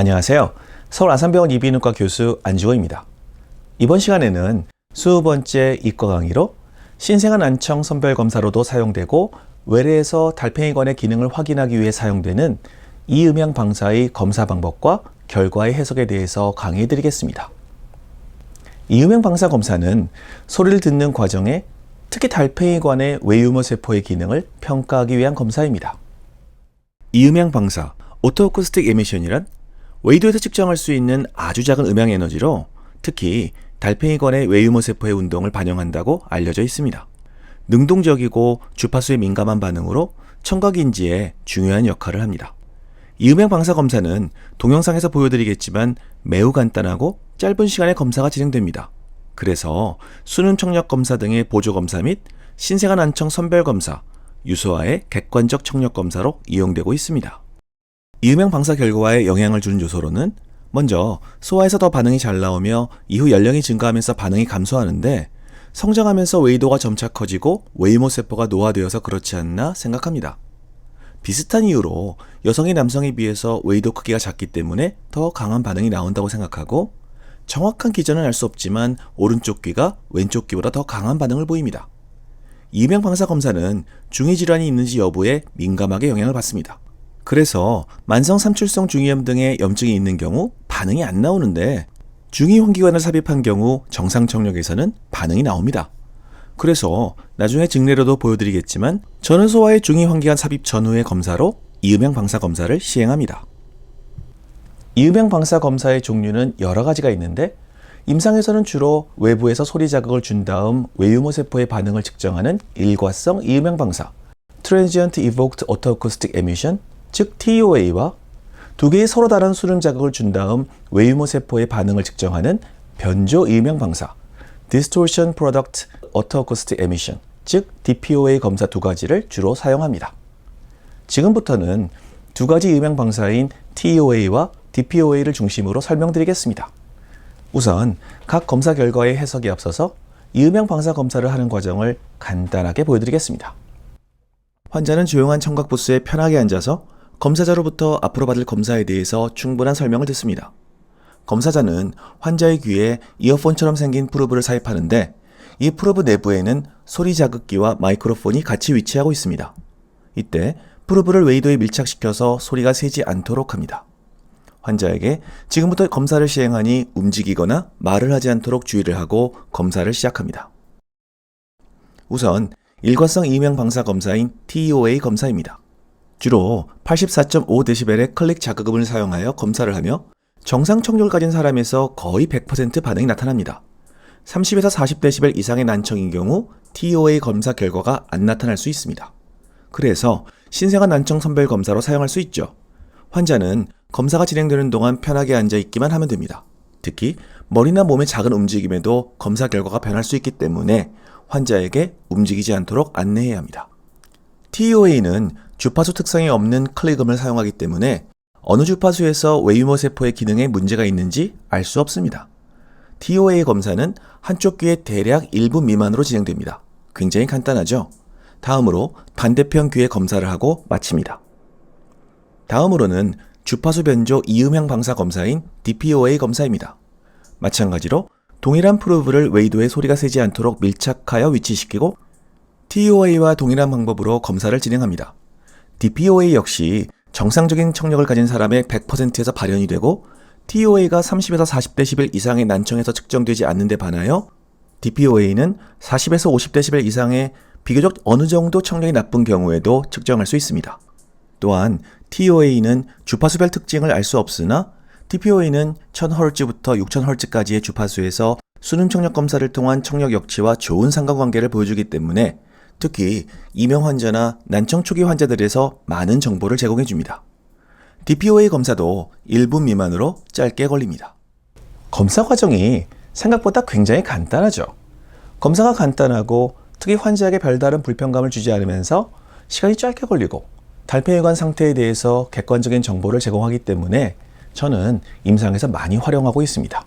안녕하세요. 서울 안산병원 이비인후과 교수 안주호입니다. 이번 시간에는 20번째 이과 강의로 신생아 난청 선별검사로도 사용되고 외래에서 달팽이관의 기능을 확인하기 위해 사용되는 이음향 방사의 검사 방법과 결과의 해석에 대해서 강의해 드리겠습니다. 이음향 방사 검사는 소리를 듣는 과정에 특히 달팽이관의 외유모 세포의 기능을 평가하기 위한 검사입니다. 이음향 방사, 오토어쿠스틱 에미션이란 웨이도에서 측정할 수 있는 아주 작은 음향 에너지로 특히 달팽이관의 외유모 세포의 운동을 반영한다고 알려져 있습니다. 능동적이고 주파수에 민감한 반응으로 청각인지에 중요한 역할을 합니다. 이음향 방사 검사는 동영상에서 보여드리겠지만 매우 간단하고 짧은 시간에 검사가 진행됩니다. 그래서 수능 청력 검사 등의 보조 검사 및 신생아 난청 선별 검사, 유소아의 객관적 청력 검사로 이용되고 있습니다. 이음향 방사 결과에 영향을 주는 요소로는 먼저 소아에서 더 반응이 잘 나오며 이후 연령이 증가하면서 반응이 감소하는데 성장하면서 웨이도가 점차 커지고 외유모 세포가 노화되어서 그렇지 않나 생각합니다. 비슷한 이유로 여성이 남성에 비해서 웨이도 크기가 작기 때문에 더 강한 반응이 나온다고 생각하고 정확한 기전은 알 수 없지만 오른쪽 귀가 왼쪽 귀보다 더 강한 반응을 보입니다. 이음향 방사 검사는 중이 질환이 있는지 여부에 민감하게 영향을 받습니다. 그래서 만성 삼출성 중이염 등의 염증이 있는 경우 반응이 안 나오는데 중이 환기관을 삽입한 경우 정상 청력에서는 반응이 나옵니다. 그래서 나중에 증례로도 보여드리겠지만 저는 소아의 중이 환기관 삽입 전후의 검사로 이음향 방사 검사를 시행합니다. 이음향 방사 검사의 종류는 여러 가지가 있는데 임상에서는 주로 외부에서 소리 자극을 준 다음 외유모 세포의 반응을 측정하는 일과성 이음향 방사, Transient Evoked Autoacoustic Emission, 즉 TEOA와 두 개의 서로 다른 수능 자극을 준 다음 외유모 세포의 반응을 측정하는 변조 이음향 방사, Distortion Product Autoacoustic Emission, 즉 DPOA 검사 두 가지를 주로 사용합니다. 지금부터는 두 가지 이음향 방사인 TEOA와 DPOA를 중심으로 설명드리겠습니다. 우선 각 검사 결과의 해석에 앞서서 이음향 방사 검사를 하는 과정을 간단하게 보여드리겠습니다. 환자는 조용한 청각 부스에 편하게 앉아서 검사자로부터 앞으로 받을 검사에 대해서 충분한 설명을 듣습니다. 검사자는 환자의 귀에 이어폰처럼 생긴 프로브를 삽입하는데 이 프로브 내부에는 소리 자극기와 마이크로폰이 같이 위치하고 있습니다. 이때 프로브를 웨이도에 밀착시켜서 소리가 새지 않도록 합니다. 환자에게 지금부터 검사를 시행하니 움직이거나 말을 하지 않도록 주의를 하고 검사를 시작합니다. 우선 일과성 이음향 방사 검사인 TEOA 검사입니다. 주로 84.5dB의 클릭 자극음을 사용하여 검사를 하며 정상 청력을 가진 사람에서 거의 100% 반응이 나타납니다. 30에서 40dB 이상의 난청인 경우 TEOA 검사 결과가 안 나타날 수 있습니다. 그래서 신생아 난청 선별 검사로 사용할 수 있죠. 환자는 검사가 진행되는 동안 편하게 앉아있기만 하면 됩니다. 특히 머리나 몸의 작은 움직임에도 검사 결과가 변할 수 있기 때문에 환자에게 움직이지 않도록 안내해야 합니다. TEOA는 주파수 특성이 없는 클릭음을 사용하기 때문에 어느 주파수에서 외유모 세포의 기능에 문제가 있는지 알 수 없습니다. TEOA 검사는 한쪽 귀에 대략 1분 미만으로 진행됩니다. 굉장히 간단하죠? 다음으로 반대편 귀에 검사를 하고 마칩니다. 다음으로는 주파수 변조 이음향 방사 검사인 DPOA 검사입니다. 마찬가지로 동일한 프로브를 웨이도에 소리가 새지 않도록 밀착하여 위치시키고 TEOA와 동일한 방법으로 검사를 진행합니다. DPOA 역시 정상적인 청력을 가진 사람의 100%에서 발현이 되고 TEOA가 30에서 40dB 이상의 난청에서 측정되지 않는 데 반하여 DPOA는 40에서 50dB 이상의 비교적 어느 정도 청력이 나쁜 경우에도 측정할 수 있습니다. 또한 TEOA는 주파수별 특징을 알 수 없으나 DPOA는 1000Hz부터 6000Hz까지의 주파수에서 수능 청력 검사를 통한 청력 역치와 좋은 상관관계를 보여주기 때문에 특히 이명 환자나 난청 초기 환자들에서 많은 정보를 제공해 줍니다. DPOA 검사도 1분 미만으로 짧게 걸립니다. 검사 과정이 생각보다 굉장히 간단하죠. 검사가 간단하고 특히 환자에게 별다른 불편감을 주지 않으면서 시간이 짧게 걸리고 달팽이관 상태에 대해서 객관적인 정보를 제공하기 때문에 저는 임상에서 많이 활용하고 있습니다.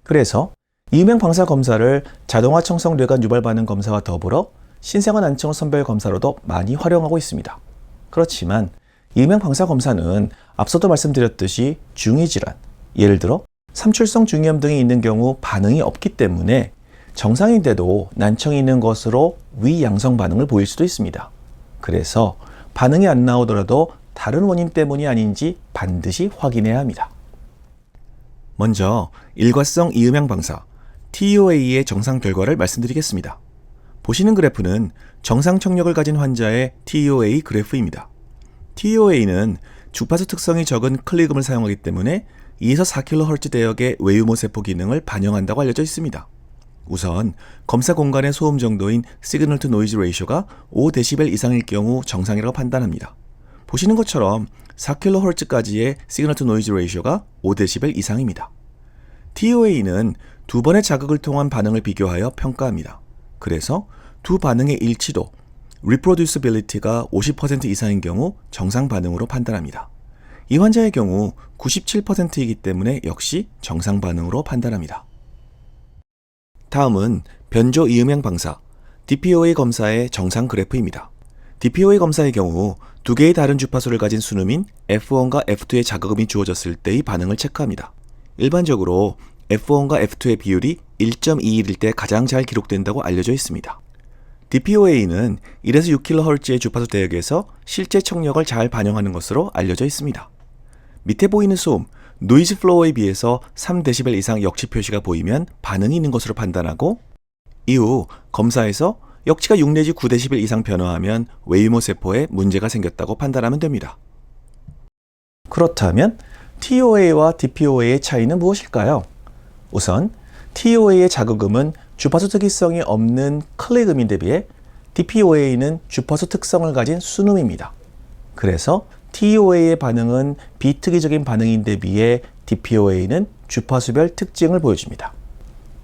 그래서 이음향 방사 검사를 자동화 청성 뇌관 유발 반응 검사와 더불어 신생아 난청 선별 검사로도 많이 활용하고 있습니다. 그렇지만 이음향 방사 검사는 앞서도 말씀드렸듯이 중이 질환, 예를 들어 삼출성 중이염 등이 있는 경우 반응이 없기 때문에 정상인데도 난청이 있는 것으로 위양성 반응을 보일 수도 있습니다. 그래서 반응이 안 나오더라도 다른 원인 때문이 아닌지 반드시 확인해야 합니다. 먼저 일과성 이음향 방사 TOA의 정상 결과를 말씀드리겠습니다. 보시는 그래프는 정상 청력을 가진 환자의 TOA 그래프입니다. TOA는 주파수 특성이 적은 클리금을 사용하기 때문에 2에서 4kHz 대역의 외유모 세포 기능을 반영한다고 알려져 있습니다. 우선 검사 공간의 소음 정도인 시그널 투 노이즈 레이쇼가 5dB 이상일 경우 정상이라고 판단합니다. 보시는 것처럼 4kHz까지의 시그널 투 노이즈 레이쇼가 5dB 이상입니다. TOA는 두 번의 자극을 통한 반응을 비교하여 평가합니다. 그래서 두 반응의 일치도, reproducibility가 50% 이상인 경우 정상 반응으로 판단합니다. 이 환자의 경우 97%이기 때문에 역시 정상 반응으로 판단합니다. 다음은 변조 이음향 방사, DPOA 검사의 정상 그래프입니다. DPOA 검사의 경우 두 개의 다른 주파수를 가진 순음인 F1과 F2의 자극음이 주어졌을 때의 반응을 체크합니다. 일반적으로 F1과 F2의 비율이 1.21일 때 가장 잘 기록된다고 알려져 있습니다. DPOA는 1에서 6kHz의 주파수 대역에서 실제 청력을 잘 반영하는 것으로 알려져 있습니다. 밑에 보이는 소음, 노이즈 플로어에 비해서 3dB 이상 역치 표시가 보이면 반응이 있는 것으로 판단하고, 이후 검사에서 역치가 6 내지 9dB 이상 변화하면 외유모 세포에 문제가 생겼다고 판단하면 됩니다. 그렇다면 TOA와 DPOA의 차이는 무엇일까요? 우선 TOA의 자극음은 주파수 특이성이 없는 클릭음인데 비해 DPOA는 주파수 특성을 가진 순음입니다. 그래서 TOA의 반응은 비특이적인 반응인데 비해 DPOA는 주파수별 특징을 보여줍니다.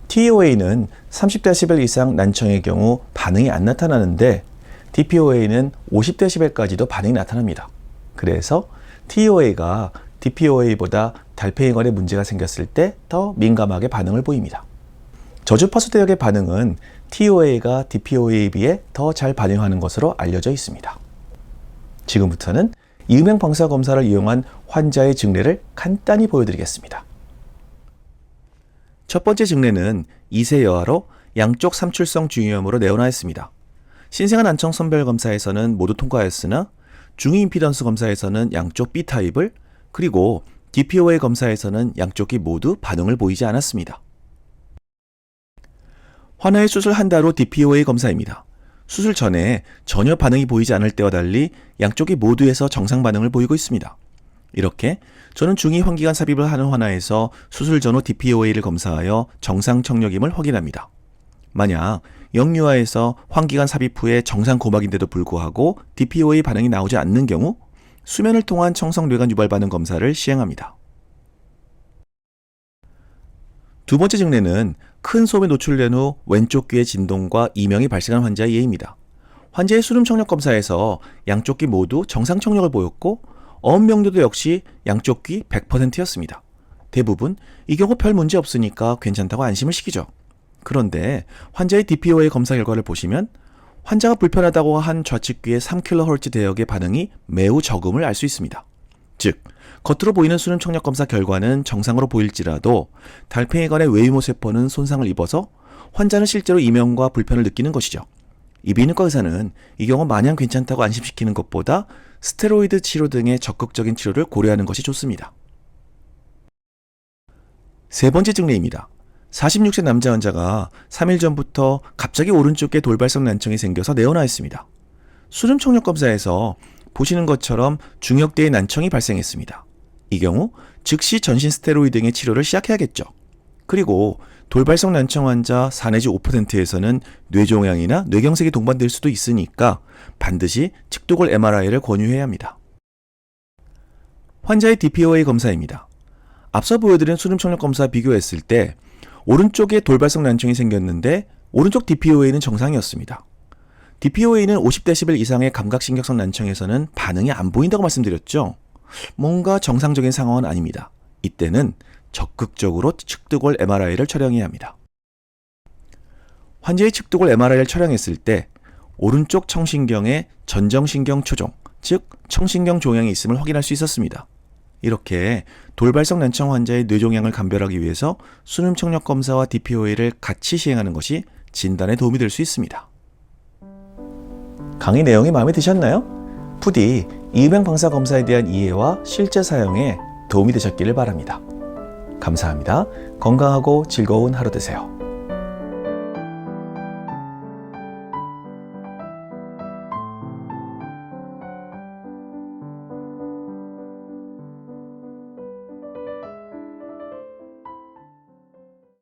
TOA는 30dB 이상 난청의 경우 반응이 안 나타나는데 DPOA는 50dB까지도 반응이 나타납니다. 그래서 TOA가 DPOA보다 달팽이관에 문제가 생겼을 때 더 민감하게 반응을 보입니다. 저주파수 대역의 반응은 TOA가 DPOA에 비해 더 잘 반응하는 것으로 알려져 있습니다. 지금부터는 이음향 방사 검사를 이용한 환자의 증례를 간단히 보여드리겠습니다. 첫 번째 증례는 2세 여아로 양쪽 삼출성 중이염으로 내원하였습니다. 신생아 난청 선별 검사에서는 모두 통과하였으나 중위 임피던스 검사에서는 양쪽 B타입을, 그리고 DPOA 검사에서는 양쪽이 모두 반응을 보이지 않았습니다. 환아의 수술 한 달 후 DPOA 검사입니다. 수술 전에 전혀 반응이 보이지 않을 때와 달리 양쪽이 모두에서 정상 반응을 보이고 있습니다. 이렇게 저는 중위 환기관 삽입을 하는 환아에서 수술 전후 DPOA를 검사하여 정상 청력임을 확인합니다. 만약 영유아에서 환기관 삽입 후에 정상 고막인데도 불구하고 DPOA 반응이 나오지 않는 경우 수면을 통한 청성뇌관 유발 반응 검사를 시행합니다. 두 번째 증례는 큰 소음에 노출된 후 왼쪽 귀의 진동과 이명이 발생한 환자의 예입니다. 환자의 수름 청력 검사에서 양쪽 귀 모두 정상 청력을 보였고 어음 명도도 역시 양쪽 귀 100%였습니다. 대부분 이 경우 별 문제 없으니까 괜찮다고 안심을 시키죠. 그런데 환자의 DPOA 검사 결과를 보시면 환자가 불편하다고 한 좌측 귀의 3kHz 대역의 반응이 매우 적음을 알 수 있습니다. 즉, 겉으로 보이는 수능 청력 검사 결과는 정상으로 보일지라도 달팽이관의 외유모 세포는 손상을 입어서 환자는 실제로 이명과 불편을 느끼는 것이죠. 이비인후과 의사는 이 경우 마냥 괜찮다고 안심시키는 것보다 스테로이드 치료 등의 적극적인 치료를 고려하는 것이 좋습니다. 세 번째 증례입니다. 46세 남자 환자가 3일 전부터 갑자기 오른쪽에 돌발성 난청이 생겨서 내원하였습니다. 수름 청력 검사에서 보시는 것처럼 중역대의 난청이 발생했습니다. 이 경우 즉시 전신 스테로이드 등의 치료를 시작해야겠죠. 그리고 돌발성 난청 환자 4 내지 5%에서는 뇌종양이나 뇌경색이 동반될 수도 있으니까 반드시 측도골 MRI를 권유해야 합니다. 환자의 DPOA 검사입니다. 앞서 보여드린 수름 청력 검사 비교했을 때 오른쪽에 돌발성 난청이 생겼는데 오른쪽 DPOA는 정상이었습니다. DPOA는 50dB 이상의 감각신경성 난청에서는 반응이 안 보인다고 말씀드렸죠. 뭔가 정상적인 상황은 아닙니다. 이때는 적극적으로 측두골 MRI를 촬영해야 합니다. 환자의 측두골 MRI를 촬영했을 때 오른쪽 청신경의 전정신경 초종, 즉 청신경 종양이 있음을 확인할 수 있었습니다. 이렇게 돌발성 난청 환자의 뇌종양을 감별하기 위해서 수능 청력 검사와 DPOA를 같이 시행하는 것이 진단에 도움이 될 수 있습니다. 강의 내용이 마음에 드셨나요? 부디 이유명 방사 검사에 대한 이해와 실제 사용에 도움이 되셨기를 바랍니다. 감사합니다. 건강하고 즐거운 하루 되세요.